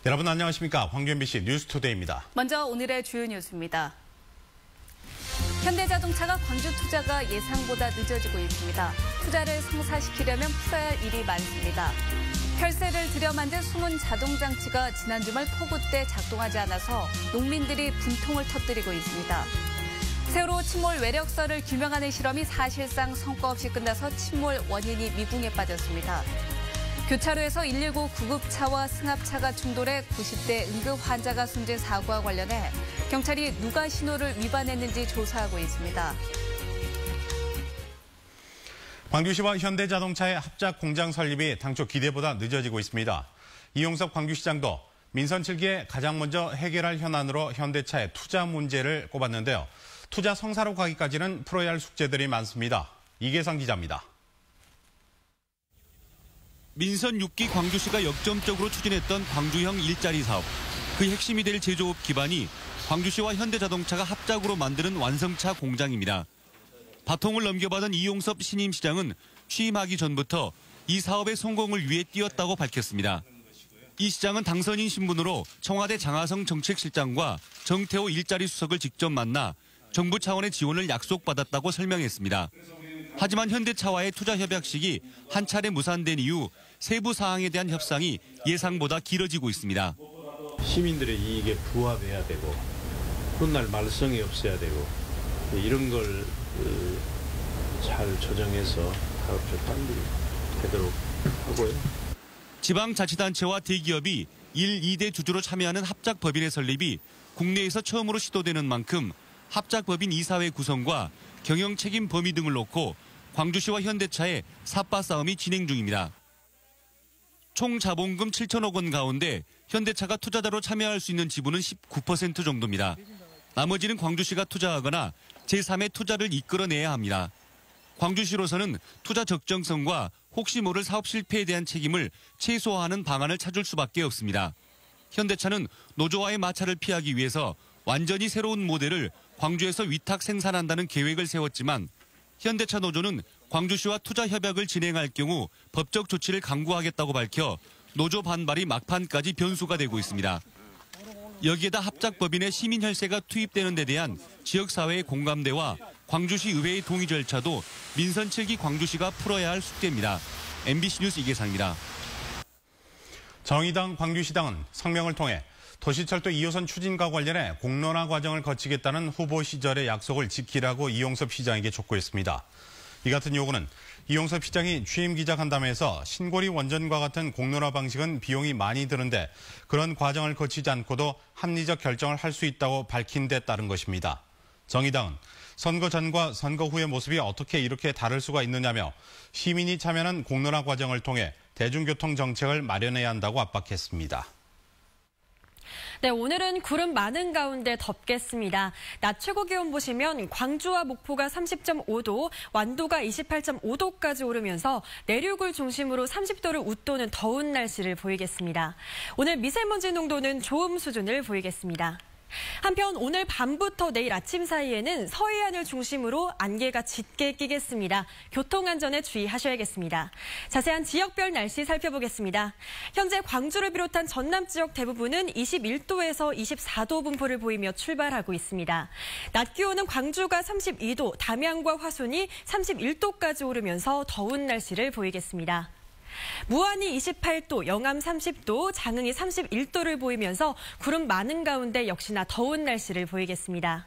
여러분 안녕하십니까? 황교 MBC 뉴스투데이입니다. 먼저 오늘의 주요 뉴스입니다. 현대자동차가 광주 투자가 예상보다 늦어지고 있습니다. 투자를 성사시키려면 풀어야 할 일이 많습니다. 혈세를 들여 만든 숨은 자동장치가 지난 주말 폭우 때 작동하지 않아서 농민들이 분통을 터뜨리고 있습니다. 세월호 침몰 외력설을 규명하는 실험이 사실상 성과 없이 끝나서 침몰 원인이 미궁에 빠졌습니다. 교차로에서 119 구급차와 승합차가 충돌해 90대 응급 환자가 숨진 사고와 관련해 경찰이 누가 신호를 위반했는지 조사하고 있습니다. 광주시와 현대자동차의 합작 공장 설립이 당초 기대보다 늦어지고 있습니다. 이용섭 광주시장도 민선 7기에 가장 먼저 해결할 현안으로 현대차의 투자 문제를 꼽았는데요. 투자 성사로 가기까지는 풀어야 할 숙제들이 많습니다. 이계상 기자입니다. 민선 6기 광주시가 역점적으로 추진했던 광주형 일자리 사업. 그 핵심이 될 제조업 기반이 광주시와 현대자동차가 합작으로 만드는 완성차 공장입니다. 바통을 넘겨받은 이용섭 신임시장은 취임하기 전부터 이 사업의 성공을 위해 뛰었다고 밝혔습니다. 이 시장은 당선인 신분으로 청와대 장하성 정책실장과 정태호 일자리 수석을 직접 만나 정부 차원의 지원을 약속받았다고 설명했습니다. 하지만 현대차와의 투자 협약식이 한 차례 무산된 이후 세부 사항에 대한 협상이 예상보다 길어지고 있습니다. 시민들의 이익에 부합해야 되고 훗날 말썽이 없어야 되고 이런 걸 잘 조정해서 사업적 빨리 되도록 하고요. 지방자치단체와 대기업이 1, 2대 주주로 참여하는 합작법인의 설립이 국내에서 처음으로 시도되는 만큼 합작법인 이사회 구성과 경영 책임 범위 등을 놓고 광주시와 현대차의 삿바 싸움이 진행 중입니다. 총 자본금 7천억 원 가운데 현대차가 투자자로 참여할 수 있는 지분은 19% 정도입니다. 나머지는 광주시가 투자하거나 제3의 투자를 이끌어내야 합니다. 광주시로서는 투자 적정성과 혹시 모를 사업 실패에 대한 책임을 최소화하는 방안을 찾을 수밖에 없습니다. 현대차는 노조와의 마찰을 피하기 위해서 완전히 새로운 모델을 광주에서 위탁 생산한다는 계획을 세웠지만 현대차 노조는 광주시와 투자 협약을 진행할 경우 법적 조치를 강구하겠다고 밝혀 노조 반발이 막판까지 변수가 되고 있습니다. 여기에다 합작법인의 시민 혈세가 투입되는 데 대한 지역사회의 공감대와 광주시 의회의 동의 절차도 민선 7기 광주시가 풀어야 할 숙제입니다. MBC 뉴스 이계상입니다. 정의당 광주시당은 성명을 통해 도시철도 2호선 추진과 관련해 공론화 과정을 거치겠다는 후보 시절의 약속을 지키라고 이용섭 시장에게 촉구했습니다. 이 같은 요구는 이용섭 시장이 취임 기자간담회에서 신고리 원전과 같은 공론화 방식은 비용이 많이 드는데 그런 과정을 거치지 않고도 합리적 결정을 할 수 있다고 밝힌 데 따른 것입니다. 정의당은 선거 전과 선거 후의 모습이 어떻게 이렇게 다를 수가 있느냐며 시민이 참여하는 공론화 과정을 통해 대중교통 정책을 마련해야 한다고 압박했습니다. 네, 오늘은 구름 많은 가운데 덥겠습니다. 낮 최고 기온 보시면 광주와 목포가 30.5도, 완도가 28.5도까지 오르면서 내륙을 중심으로 30도를 웃도는 더운 날씨를 보이겠습니다. 오늘 미세먼지 농도는 좋음 수준을 보이겠습니다. 한편 오늘 밤부터 내일 아침 사이에는 서해안을 중심으로 안개가 짙게 끼겠습니다. 교통안전에 주의하셔야겠습니다. 자세한 지역별 날씨 살펴보겠습니다. 현재 광주를 비롯한 전남 지역 대부분은 21도에서 24도 분포를 보이며 출발하고 있습니다. 낮 기온은 광주가 32도, 담양과 화순이 31도까지 오르면서 더운 날씨를 보이겠습니다. 무안이 28도, 영암 30도, 장흥이 31도를 보이면서 구름 많은 가운데 역시나 더운 날씨를 보이겠습니다.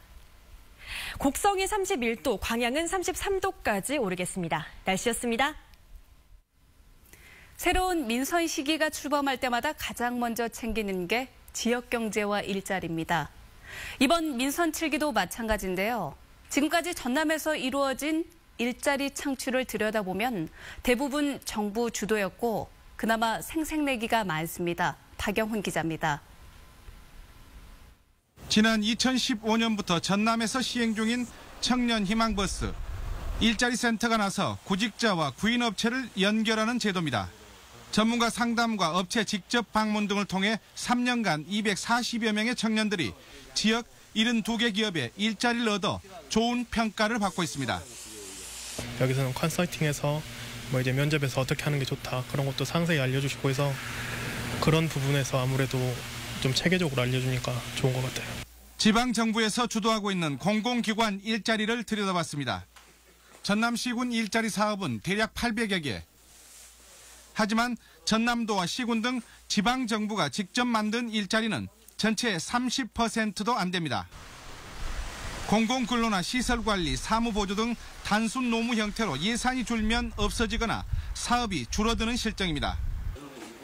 곡성이 31도, 광양은 33도까지 오르겠습니다. 날씨였습니다. 새로운 민선 시기가 출범할 때마다 가장 먼저 챙기는 게 지역 경제와 일자리입니다. 이번 민선 7기도 마찬가지인데요. 지금까지 전남에서 이루어진 일자리 창출을 들여다보면 대부분 정부 주도였고 그나마 생색내기가 많습니다. 박영훈 기자입니다. 지난 2015년부터 전남에서 시행 중인 청년 희망버스. 일자리 센터가 나서 구직자와 구인업체를 연결하는 제도입니다. 전문가 상담과 업체 직접 방문 등을 통해 3년간 240여 명의 청년들이 지역 72개 기업에 일자리를 얻어 좋은 평가를 받고 있습니다. 여기서는 컨설팅해서 이제 면접에서 어떻게 하는 게 좋다 그런 것도 상세히 알려주시고 해서 그런 부분에서 아무래도 좀 체계적으로 알려주니까 좋은 것 같아요. 지방정부에서 주도하고 있는 공공기관 일자리를 들여다봤습니다. 전남시군 일자리 사업은 대략 800여 개. 하지만 전남도와 시군 등 지방정부가 직접 만든 일자리는 전체의 30%도 안 됩니다. 공공근로나 시설관리, 사무보조 등 단순 노무 형태로 예산이 줄면 없어지거나 사업이 줄어드는 실정입니다.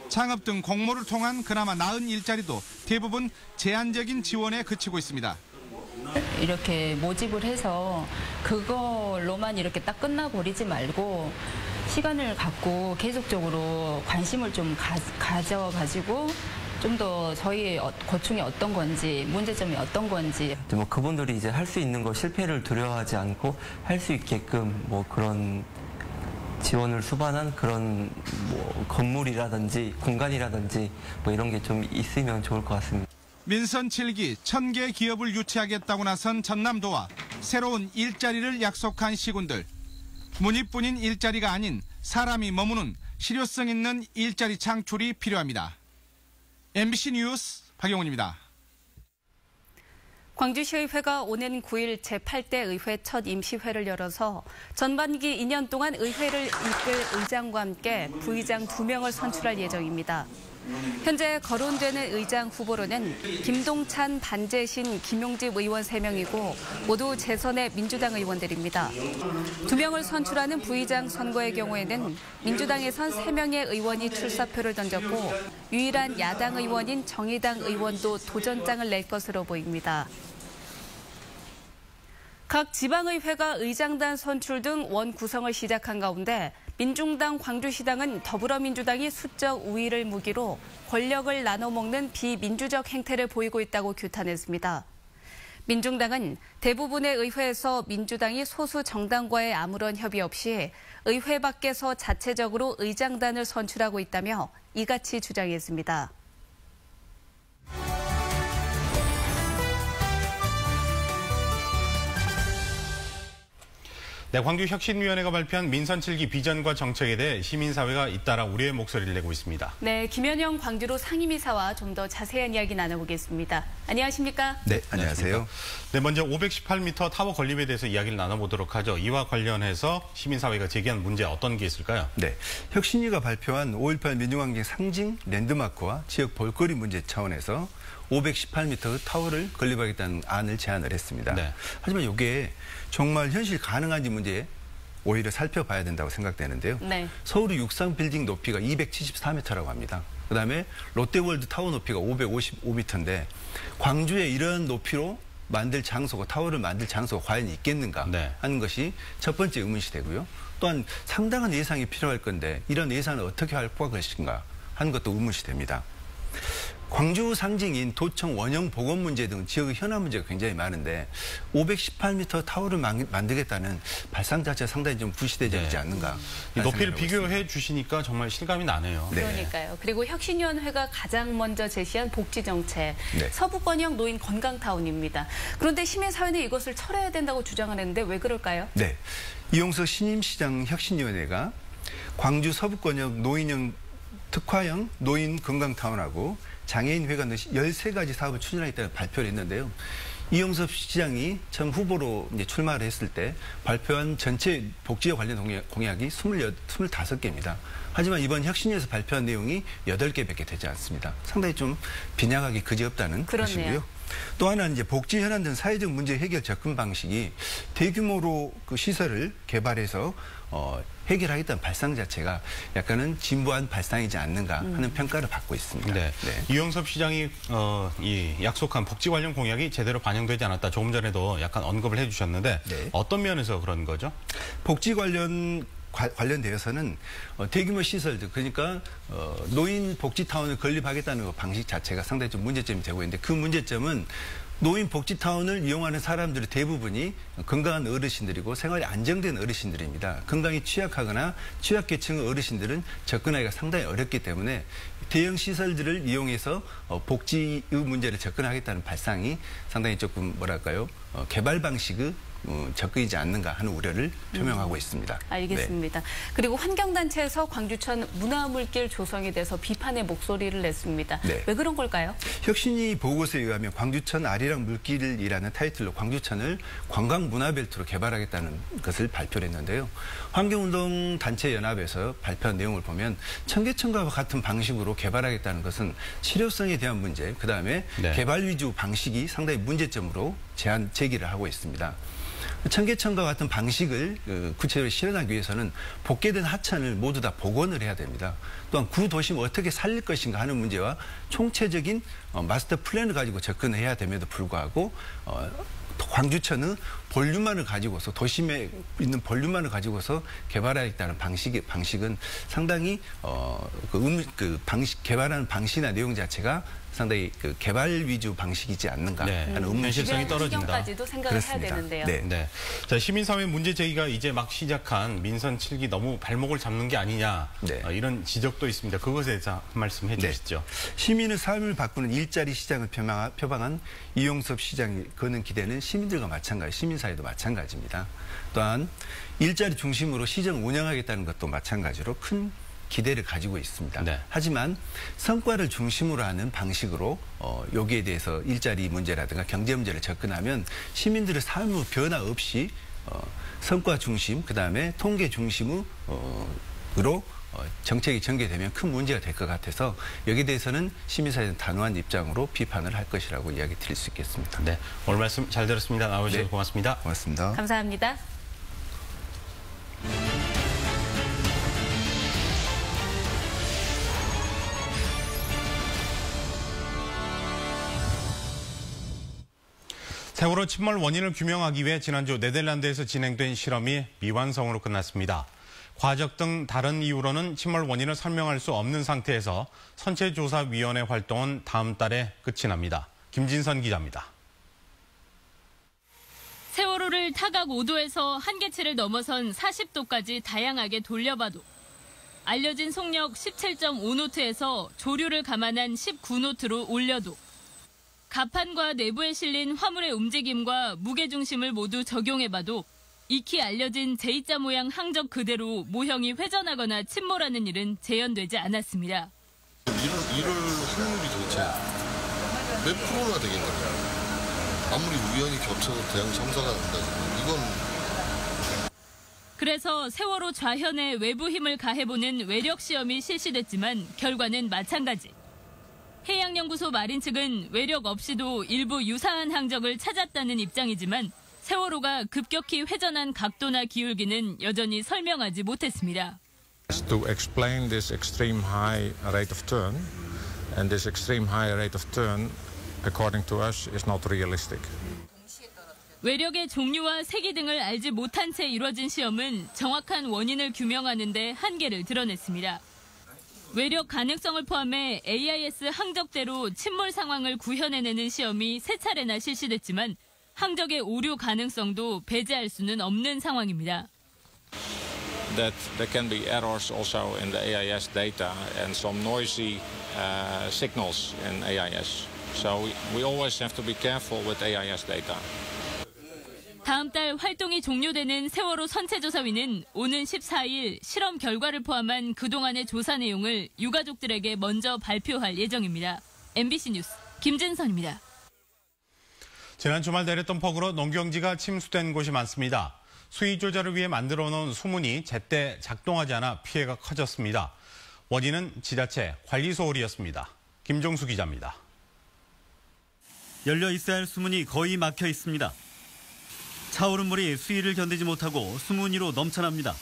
창업 등 공모를 통한 그나마 나은 일자리도 대부분 제한적인 지원에 그치고 있습니다. 이렇게 모집을 해서 그걸로만 이렇게 딱 끝나버리지 말고 시간을 갖고 계속적으로 관심을 좀 가져가지고 좀 더 저희의 고충이 어떤 건지, 문제점이 어떤 건지. 뭐 그분들이 이제 할 수 있는 거 실패를 두려워하지 않고 할 수 있게끔 뭐 그런 지원을 수반한 그런 뭐 건물이라든지 공간이라든지 뭐 이런 게 좀 있으면 좋을 것 같습니다. 민선 7기 1000개 기업을 유치하겠다고 나선 전남도와 새로운 일자리를 약속한 시군들. 문의뿐인 일자리가 아닌 사람이 머무는 실효성 있는 일자리 창출이 필요합니다. MBC 뉴스 박영훈입니다. 광주시의회가 오는 9일 제8대 의회 첫 임시회를 열어서 전반기 2년 동안 의회를 이끌 의장과 함께 부의장 2명을 선출할 예정입니다. 현재 거론되는 의장 후보로는 김동찬, 반재신, 김용집 의원 3명이고 모두 재선의 민주당 의원들입니다. 2명을 선출하는 부의장 선거의 경우에는 민주당에선 3명의 의원이 출사표를 던졌고 유일한 야당 의원인 정의당 의원도 도전장을 낼 것으로 보입니다. 각 지방의회가 의장단 선출 등 원 구성을 시작한 가운데 민중당 광주시당은 더불어민주당이 수적 우위를 무기로 권력을 나눠먹는 비민주적 행태를 보이고 있다고 규탄했습니다. 민중당은 대부분의 의회에서 민주당이 소수 정당과의 아무런 협의 없이 의회 밖에서 자체적으로 의장단을 선출하고 있다며 이같이 주장했습니다. 네, 광주혁신위원회가 발표한 민선 7기 비전과 정책에 대해 시민사회가 잇따라 우려의 목소리를 내고 있습니다. 네, 김현영 광주로 상임이사와 좀 더 자세한 이야기 나눠보겠습니다. 안녕하십니까? 네, 안녕하세요. 네, 먼저 518m 타워 건립에 대해서 이야기를 나눠보도록 하죠. 이와 관련해서 시민사회가 제기한 문제 어떤 게 있을까요? 네, 혁신위가 발표한 5.18 민중항쟁 상징 랜드마크와 지역 볼거리 문제 차원에서 518m 타워를 건립하겠다는 안을 제안을 했습니다. 네. 하지만 이게 정말 현실 가능한지 문제 오히려 살펴봐야 된다고 생각되는데요. 네. 서울의 육상 빌딩 높이가 274m라고 합니다. 그다음에 롯데월드 타워 높이가 555m인데 광주에 이런 높이로 만들 장소가 타워를 만들 장소가 과연 있겠는가 네. 하는 것이 첫 번째 의문시 되고요. 또한 상당한 예산이 필요할 건데 이런 예산을 어떻게 확보할 것인가 하는 것도 의문시 됩니다. 광주 상징인 도청 원형 복원 문제 등 지역의 현안 문제가 굉장히 많은데 518m 타워를 만들겠다는 발상 자체가 상당히 좀 부시되지 않지 않는가. 높이를 비교해 주시니까 정말 실감이 나네요. 네. 그러니까요. 그리고 혁신위원회가 가장 먼저 제시한 복지정책, 네. 서부권형 노인 건강타운입니다. 그런데 시민사회는 이것을 철회해야 된다고 주장을 했는데 왜 그럴까요? 네, 이용석 신임시장 혁신위원회가 광주 서부권형 노인형 특화형 노인 건강타운하고 장애인회관 등 13가지 사업을 추진하겠다는 발표를 했는데요. 이용섭 시장이 처음 후보로 이제 출마를 했을 때 발표한 전체 복지와 관련 공약이 25개입니다. 하지만 이번 혁신위에서 발표한 내용이 8개밖에 되지 않습니다. 상당히 좀 빈약하기 그지없다는 것이고요. 또 하나는 이제 복지 현안 등 사회적 문제 해결 접근 방식이 대규모로 그 시설을 개발해서 해결하겠다는 발상 자체가 약간은 진보한 발상이지 않는가 하는 평가를 받고 있습니다. 네. 네. 이용섭 시장이 이 약속한 복지 관련 공약이 제대로 반영되지 않았다. 조금 전에도 약간 언급을 해주셨는데 네. 어떤 면에서 그런 거죠? 복지 관련되어서는 대규모 시설들 그러니까 노인 복지타운을 건립하겠다는 방식 자체가 상당히 좀 문제점이 되고 있는데 그 문제점은 노인 복지타운을 이용하는 사람들의 대부분이 건강한 어르신들이고 생활이 안정된 어르신들입니다. 건강이 취약하거나 취약계층의 어르신들은 접근하기가 상당히 어렵기 때문에 대형 시설들을 이용해서 복지의 문제를 접근하겠다는 발상이 상당히 조금 뭐랄까요 개발 방식의 적극이지 않는가 하는 우려를 표명하고 있습니다. 알겠습니다. 네. 그리고 환경단체에서 광주천 문화물길 조성에 대해서 비판의 목소리를 냈습니다. 네. 왜 그런 걸까요? 혁신위 보고서에 의하면 광주천 아리랑 물길이라는 타이틀로 광주천을 관광문화벨트로 개발하겠다는 것을 발표를 했는데요. 환경운동단체연합에서 발표한 내용을 보면 청계천과 같은 방식으로 개발하겠다는 것은 실효성에 대한 문제, 그다음에 네. 개발 위주 방식이 상당히 문제점으로 제안 제기를 하고 있습니다. 청계천과 같은 방식을 구체적으로 실현하기 위해서는 복개된 하천을 모두 다 복원을 해야 됩니다. 또한 구도심을 어떻게 살릴 것인가 하는 문제와 총체적인 마스터 플랜을 가지고 접근해야 됨에도 불구하고 광주천의 볼륨만을 가지고서 도심에 있는 볼륨만을 가지고서 개발하겠다는 방식은 상당히 개발하는 방식이나 내용 자체가 상당히 개발 위주 방식이지 않는가 하는 현실성이 떨어진다. 까지도 생각을 그렇습니다. 해야 되는데요. 네. 자, 시민사회 문제 제기가 이제 막 시작한 민선 7기 너무 발목을 잡는 게 아니냐 이런 지적도 있습니다. 그것에 대해서 한 말씀 해주시죠. 시민의 삶을 바꾸는 일자리 시장을 표방한 이용섭 시장이 거는 기대는 시민들과 마찬가지, 시민사회도 마찬가지입니다. 또한 일자리 중심으로 시정을 운영하겠다는 것도 마찬가지로 큰 기대를 가지고 있습니다. 네. 하지만 성과를 중심으로 하는 방식으로 여기에 대해서 일자리 문제라든가 경제 문제를 접근하면 시민들의 삶의 변화 없이 성과 중심, 그다음에 통계 중심으로 정책이 전개되면 큰 문제가 될 것 같아서 여기에 대해서는 시민사회는 단호한 입장으로 비판을 할 것이라고 이야기 드릴 수 있겠습니다. 네, 오늘 말씀 잘 들었습니다. 나와주셔서 고맙습니다. 고맙습니다. 감사합니다. 세월호 침몰 원인을 규명하기 위해 지난주 네덜란드에서 진행된 실험이 미완성으로 끝났습니다. 과적 등 다른 이유로는 침몰 원인을 설명할 수 없는 상태에서 선체조사위원회 활동은 다음 달에 끝이 납니다. 김진선 기자입니다. 세월호를 타각 5도에서 한계치를 넘어선 40도까지 다양하게 돌려봐도 알려진 속력 17.5노트에서 조류를 감안한 19노트로 올려도 갑판과 내부에 실린 화물의 움직임과 무게중심을 모두 적용해봐도 익히 알려진 J자 모양 항적 그대로 모형이 회전하거나 침몰하는 일은 재현되지 않았습니다. 이럴 확률이 도대체 몇 프로나 되겠느냐. 아무리 우연히 겹쳐서 대형 참사가 난다지만 이건. 그래서 세월호 좌현에 외부 힘을 가해보는 외력 시험이 실시됐지만 결과는 마찬가지. 해양연구소 마린 측은 외력 없이도 일부 유사한 항적을 찾았다는 입장이지만 세월호가 급격히 회전한 각도나 기울기는 여전히 설명하지 못했습니다. To explain this extreme high rate of turn, and this extreme high rate of turn, according to us, is not realistic. 외력의 종류와 세기 등을 알지 못한 채 이뤄진 시험은 정확한 원인을 규명하는 데 한계를 드러냈습니다. 외력 가능성을 포함해 AIS 항적대로 침몰 상황을 구현해내는 시험이 3차례나 실시됐지만 항적의 오류 가능성도 배제할 수는 없는 상황입니다. That there can be errors also in the AIS data and some noisy signals in AIS. So we always have to be careful with AIS data. 다음 달 활동이 종료되는 세월호 선체조사위는 오는 14일 실험 결과를 포함한 그동안의 조사 내용을 유가족들에게 먼저 발표할 예정입니다. MBC 뉴스 김진선입니다. 지난 주말 내렸던 폭우로 농경지가 침수된 곳이 많습니다. 수위 조절을 위해 만들어 놓은 수문이 제때 작동하지 않아 피해가 커졌습니다. 원인은 지자체 관리 소홀이었습니다. 김종수 기자입니다. 열려 있어야 할 수문이 거의 막혀 있습니다. 차오른 물이 수위를 견디지 못하고 수문 위로 넘쳐납니다.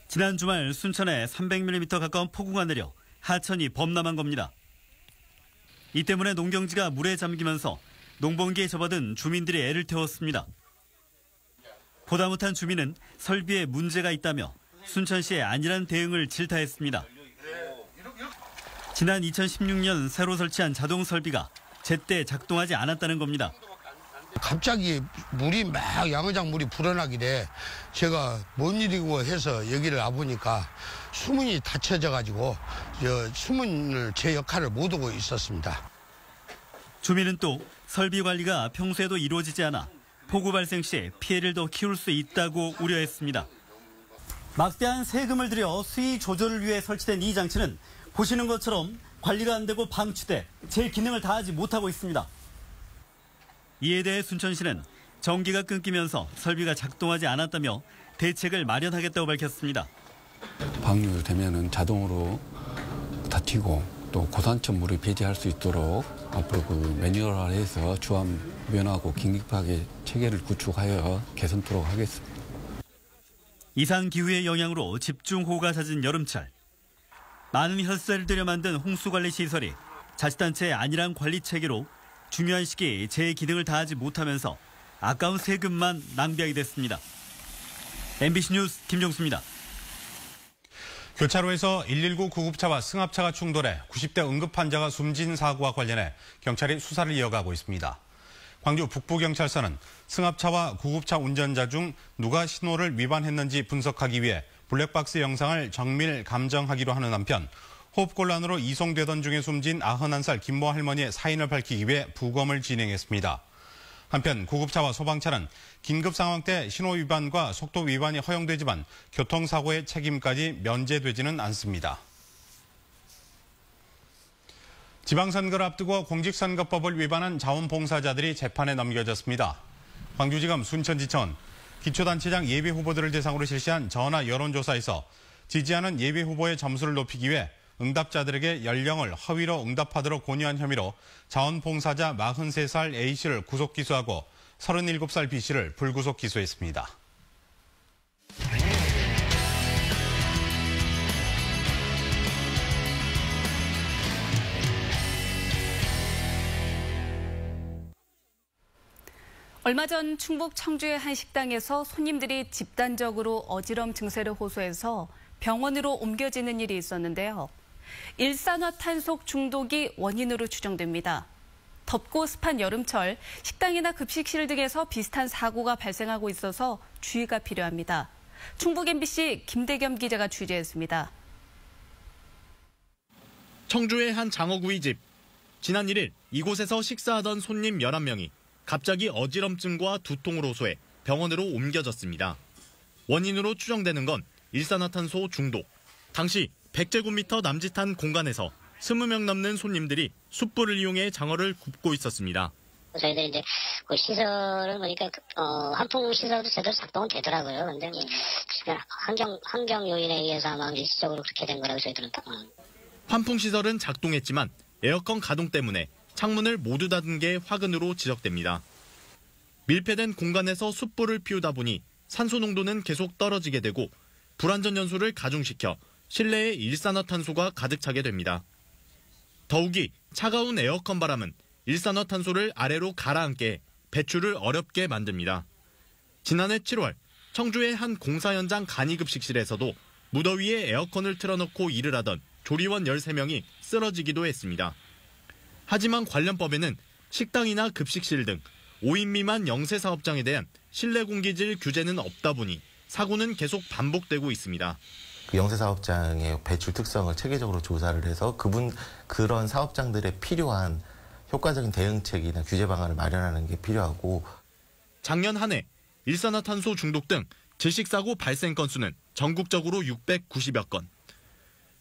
지난 주말 순천에 300mm 가까운 폭우가 내려 하천이 범람한 겁니다. 이 때문에 농경지가 물에 잠기면서 농번기에 접어든 주민들이 애를 태웠습니다. 보다 못한 주민은 설비에 문제가 있다며 순천시의 안일한 대응을 질타했습니다. 지난 2016년 새로 설치한 자동 설비가 제때 작동하지 않았다는 겁니다. 갑자기 물이 막 양어장 물이 불어나길래 제가 뭔 일이고 해서 여기를 와보니까 수문이 닫혀져 가지고 수문을 제 역할을 못 하고 있었습니다. 주민은 또 설비 관리가 평소에도 이루어지지 않아 폭우 발생 시 피해를 더 키울 수 있다고 우려했습니다. 막대한 세금을 들여 수위 조절을 위해 설치된 이 장치는 보시는 것처럼 관리가 안 되고 방치돼 제 기능을 다하지 못하고 있습니다. 이에 대해 순천시는 전기가 끊기면서 설비가 작동하지 않았다며 대책을 마련하겠다고 밝혔습니다. 방류되면은 자동으로 닫히고 또 고산점 물이 배제할 수 있도록 앞으로 그 매뉴얼화해서 주암 면하고 긴급하게 체계를 구축하여 개선토록 하겠습니다. 이상 기후의 영향으로 집중호우가 잦은 여름철. 많은 혈세를 들여 만든 홍수관리 시설이 자치단체의 안일한 관리 체계로 중요한 시기에 제 기능을 다하지 못하면서 아까운 세금만 낭비하게 됐습니다. MBC 뉴스 김정수입니다. 교차로에서 119 구급차와 승합차가 충돌해 90대 응급환자가 숨진 사고와 관련해 경찰이 수사를 이어가고 있습니다. 광주 북부경찰서는 승합차와 구급차 운전자 중 누가 신호를 위반했는지 분석하기 위해 블랙박스 영상을 정밀 감정하기로 하는 한편 호흡곤란으로 이송되던 중에 숨진 91살 김모 할머니의 사인을 밝히기 위해 부검을 진행했습니다. 한편 구급차와 소방차는 긴급 상황 때 신호 위반과 속도 위반이 허용되지만 교통사고의 책임까지 면제되지는 않습니다. 지방선거를 앞두고 공직선거법을 위반한 자원봉사자들이 재판에 넘겨졌습니다. 광주지검 순천지청은 기초단체장 예비후보들을 대상으로 실시한 전화 여론조사에서 지지하는 예비후보의 점수를 높이기 위해 응답자들에게 연령을 허위로 응답하도록 권유한 혐의로 자원봉사자 43살 A씨를 구속기소하고 37살 B씨를 불구속 기소했습니다. 얼마 전 충북 청주의 한 식당에서 손님들이 집단적으로 어지럼 증세를 호소해서 병원으로 옮겨지는 일이 있었는데요. 일산화탄소 중독이 원인으로 추정됩니다. 덥고 습한 여름철 식당이나 급식실 등에서 비슷한 사고가 발생하고 있어서 주의가 필요합니다. 충북 MBC 김대겸 기자가 취재했습니다. 청주의 한 장어구이집. 지난 1일 이곳에서 식사하던 손님 11명이 갑자기 어지럼증과 두통을 호소해 병원으로 옮겨졌습니다. 원인으로 추정되는 건 일산화탄소 중독. 당시 100제곱미터 남짓한 공간에서 20명 넘는 손님들이 숯불을 이용해 장어를 굽고 있었습니다. 저희들이 이제 그 시설을 보니까 환풍 시설도 제대로 작동은 되더라고요. 근데 환경 요인에 의해서 아마 일시적으로 그렇게 된 거라고 저희들은. 환풍 시설은 작동했지만 에어컨 가동 때문에 창문을 모두 닫은 게 화근으로 지적됩니다. 밀폐된 공간에서 숯불을 피우다 보니 산소 농도는 계속 떨어지게 되고 불완전 연소를 가중시켜 실내에 일산화탄소가 가득 차게 됩니다. 더욱이 차가운 에어컨 바람은 일산화탄소를 아래로 가라앉게 배출을 어렵게 만듭니다. 지난해 7월 청주의 한 공사 현장 간이급식실에서도 무더위에 에어컨을 틀어놓고 일을 하던 조리원 13명이 쓰러지기도 했습니다. 하지만 관련 법에는 식당이나 급식실 등 5인 미만 영세 사업장에 대한 실내 공기질 규제는 없다 보니 사고는 계속 반복되고 있습니다. 그 영세 사업장의 배출 특성을 체계적으로 조사를 해서 그런 사업장들에 필요한 효과적인 대응책이나 규제 방안을 마련하는 게 필요하고, 작년 한 해 일산화탄소 중독 등 질식사고 발생 건수는 전국적으로 690여 건.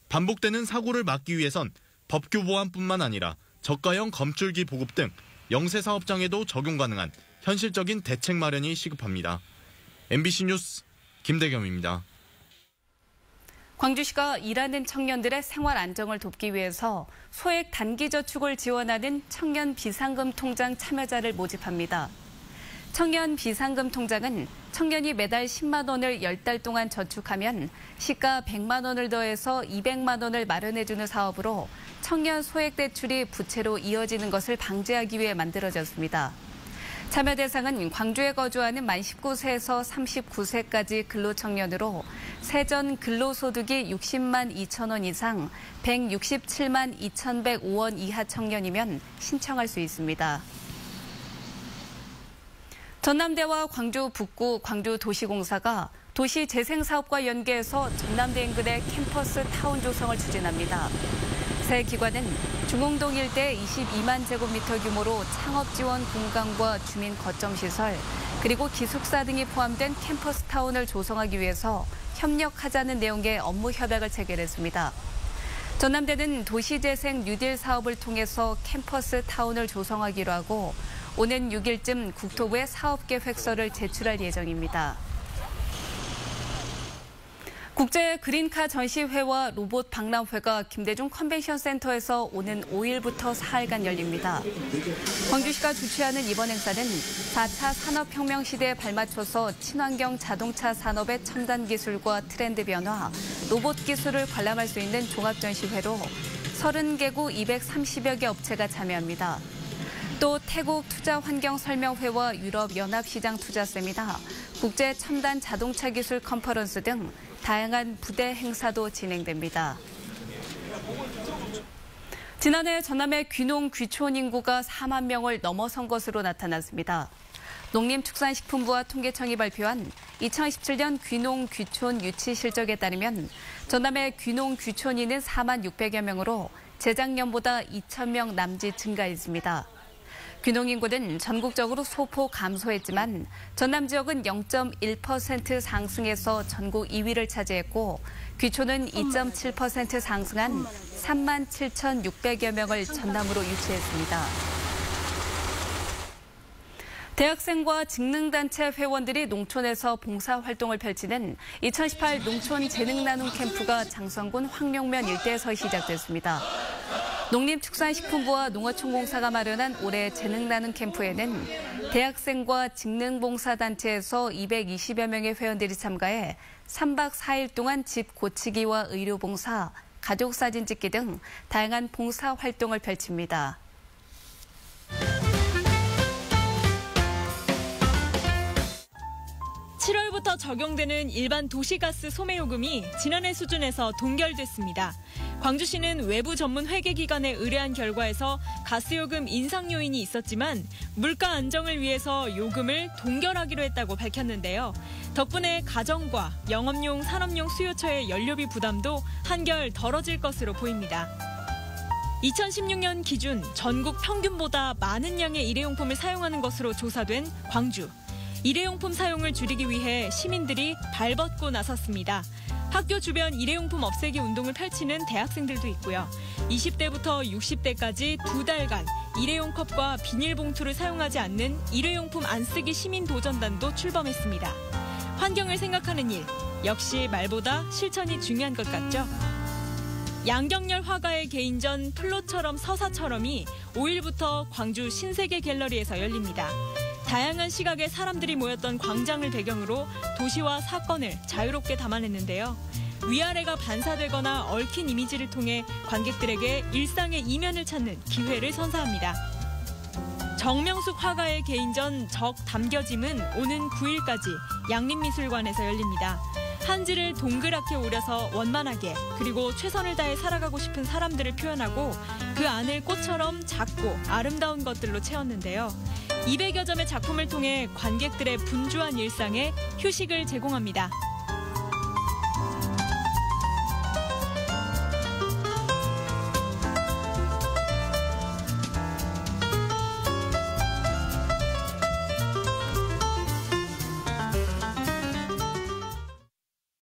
반복되는 사고를 막기 위해선 법규 보완뿐만 아니라 저가형 검출기 보급 등 영세 사업장에도 적용 가능한 현실적인 대책 마련이 시급합니다. MBC 뉴스 김대겸입니다. 광주시가 일하는 청년들의 생활 안정을 돕기 위해서 소액 단기저축을 지원하는 청년 비상금 통장 참여자를 모집합니다. 청년 비상금 통장은 청년이 매달 10만 원을 10달 동안 저축하면 시가 100만 원을 더해서 200만 원을 마련해주는 사업으로 청년 소액 대출이 부채로 이어지는 것을 방지하기 위해 만들어졌습니다. 참여 대상은 광주에 거주하는 만 19세에서 39세까지 근로청년으로 세전 근로소득이 60만 2천 원 이상, 167만 2,105원 이하 청년이면 신청할 수 있습니다. 전남대와 광주 북구 광주도시공사가 도시재생사업과 연계해서 전남대 인근의 캠퍼스 타운 조성을 추진합니다. 새 기관은 중흥동 일대 22만 제곱미터 규모로 창업 지원 공간과 주민 거점 시설, 그리고 기숙사 등이 포함된 캠퍼스 타운을 조성하기 위해서 협력하자는 내용의 업무 협약을 체결했습니다. 전남대는 도시재생 뉴딜 사업을 통해서 캠퍼스 타운을 조성하기로 하고 오는 6일쯤 국토부에 사업계획서를 제출할 예정입니다. 국제 그린카 전시회와 로봇 박람회가 김대중 컨벤션 센터에서 오는 5일부터 4일간 열립니다. 광주시가 주최하는 이번 행사는 4차 산업혁명 시대에 발맞춰서 친환경 자동차 산업의 첨단 기술과 트렌드 변화, 로봇 기술을 관람할 수 있는 종합전시회로 30개국 230여 개 업체가 참여합니다. 또 태국 투자환경설명회와 유럽연합시장투자세미나, 국제 첨단 자동차 기술 컨퍼런스 등 다양한 부대 행사도 진행됩니다. 지난해 전남의 귀농 귀촌 인구가 4만 명을 넘어선 것으로 나타났습니다. 농림축산식품부와 통계청이 발표한 2017년 귀농 귀촌 유치 실적에 따르면 전남의 귀농 귀촌인은 4만 600여 명으로 재작년보다 2,000명 남짓 증가했습니다. 귀농인구는 전국적으로 소폭 감소했지만 전남 지역은 0.1% 상승해서 전국 2위를 차지했고 귀촌은 2.7% 상승한 3만 7,600여 명을 전남으로 유치했습니다. 대학생과 직능단체 회원들이 농촌에서 봉사활동을 펼치는 2018 농촌 재능나눔 캠프가 장성군 황룡면 일대에서 시작됐습니다. 농림축산식품부와 농어촌공사가 마련한 올해 재능나눔 캠프에는 대학생과 직능봉사단체에서 220여 명의 회원들이 참가해 3박 4일 동안 집 고치기와 의료봉사, 가족사진 찍기 등 다양한 봉사활동을 펼칩니다. (7월부터) 적용되는 일반 도시가스 소매요금이 지난해 수준에서 동결됐습니다. 광주시는 외부 전문 회계기관에 의뢰한 결과에서 가스요금 인상 요인이 있었지만 물가 안정을 위해서 요금을 동결하기로 했다고 밝혔는데요. 덕분에 가정과 영업용, 산업용 수요처의 연료비 부담도 한결 덜어질 것으로 보입니다. 2016년 기준 전국 평균보다 많은 양의 일회용품을 사용하는 것으로 조사된 광주. 일회용품 사용을 줄이기 위해 시민들이 발벗고 나섰습니다. 학교 주변 일회용품 없애기 운동을 펼치는 대학생들도 있고요. 20대부터 60대까지 2달간 일회용 컵과 비닐봉투를 사용하지 않는 일회용품 안 쓰기 시민도전단도 출범했습니다. 환경을 생각하는 일, 역시 말보다 실천이 중요한 것 같죠? 양경렬 화가의 개인전 플로처럼 서사처럼이 5일부터 광주 신세계 갤러리에서 열립니다. 다양한 시각의 사람들이 모였던 광장을 배경으로 도시와 사건을 자유롭게 담아냈는데요. 위아래가 반사되거나 얽힌 이미지를 통해 관객들에게 일상의 이면을 찾는 기회를 선사합니다. 정명숙 화가의 개인전 적 담겨짐은 오는 9일까지 양림미술관에서 열립니다. 한지를 동그랗게 오려서 원만하게, 그리고 최선을 다해 살아가고 싶은 사람들을 표현하고 그 안을 꽃처럼 작고 아름다운 것들로 채웠는데요. 200여 점의 작품을 통해 관객들의 분주한 일상에 휴식을 제공합니다.